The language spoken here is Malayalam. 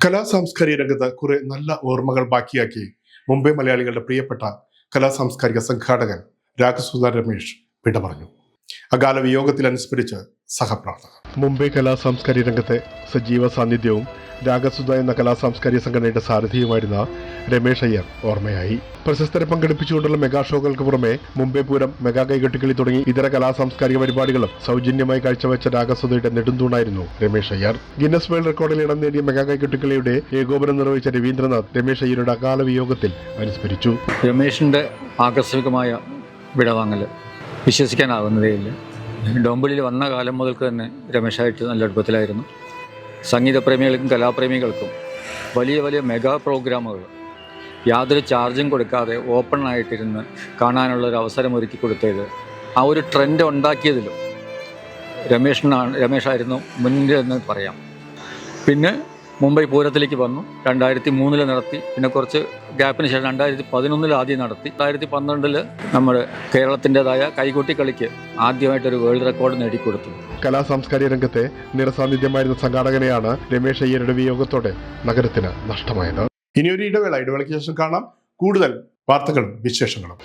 കലാസാംസ്കാരിക രംഗത്ത് കുറെ നല്ല ഓർമ്മകൾ ബാക്കിയാക്കി മുംബൈ മലയാളികളുടെ പ്രിയപ്പെട്ട കലാസാംസ്കാരിക സംഘാടകൻ രാഗസുധ രമേശ് വിട പറഞ്ഞു. അകാല വിയോഗത്തിൽ അനുസ്മരിച്ച് സഹപ്രവർത്തകർ. മുംബൈ കലാസാംസ്കാരിക രംഗത്തെ സജീവ സാന്നിധ്യവും രാഗസുധ എന്ന കലാസാംസ്കാരിക സംഘടനയുടെ സാരഥിയുമായിരുന്ന രമേശ് അയ്യർ ഓർമ്മയായി. പ്രശസ്തരെ പങ്കെടുപ്പിച്ചുകൊണ്ടുള്ള മെഗാ ഷോകൾക്ക് പുറമെ മുംബൈ പൂരം, മെഗാ കൈകൊട്ടിക്കളി തുടങ്ങി ഇതര കലാസാംസ്കാരിക പരിപാടികളും സൗജന്യമായി കാഴ്ചവെച്ച രാഗസുധയുടെ നെടുന്തൂണായിരുന്നു രമേശ് അയ്യർ. ഗിന്നസ് വേൾഡ് റെക്കോർഡിൽ ഇടം നേടിയ മെഗാ കൈകൊട്ടിക്കളിയുടെ ഏകോപനം നിർവഹിച്ച രവീന്ദ്രനാഥ് രമേശ് അയ്യരുടെ അകാല വിയോഗത്തിൽ അനുസ്മരിച്ചു. രമേശിന്റെ ആകസ്മികമായ വിടവാങ്ങൽ വിശ്വസിക്കാനാവുന്നതേയില്ല. ഡോംബിളിൽ വന്ന കാലം മുതൽക്ക് തന്നെ രമേശായിട്ട് നല്ല അടുപ്പത്തിലായിരുന്നു. സംഗീതപ്രേമികൾക്കും കലാപ്രേമികൾക്കും വലിയ വലിയ മെഗാ പ്രോഗ്രാമുകൾ യാതൊരു ചാർജും കൊടുക്കാതെ ഓപ്പൺ ആയിട്ടിരുന്ന് കാണാനുള്ളൊരു അവസരം ഒരുക്കി കൊടുത്തത്, ആ ഒരു ട്രെൻഡ് ഉണ്ടാക്കിയതിലും രമേശായിരുന്നു മുന്നിൽ എന്ന് പറയാം. പിന്നെ മുംബൈ പൂരത്തിലേക്ക് വന്നു. 2003 നടത്തി. പിന്നെ കുറച്ച് ഗ്യാപ്പിന് ശേഷം 2011 ആദ്യം നടത്തി. 2012 നമ്മുടെ കേരളത്തിൻ്റെതായ കൈകൊട്ടിക്കളിക്ക് ആദ്യമായിട്ടൊരു വേൾഡ് റെക്കോർഡ് നേടിക്കൊടുത്തു. കലാസാംസ്കാരിക രംഗത്തെ നിറസാന്നിധ്യമായിരുന്ന സംഘാടകനെയാണ് രമേശ് അയ്യരുടെ വിയോഗത്തോടെ നഗരത്തിന് നഷ്ടമായത്. ഇനിയൊരു ഇടവേളയ്ക്ക് ശേഷം കാണാം കൂടുതൽ വാർത്തകളും വിശേഷങ്ങളും.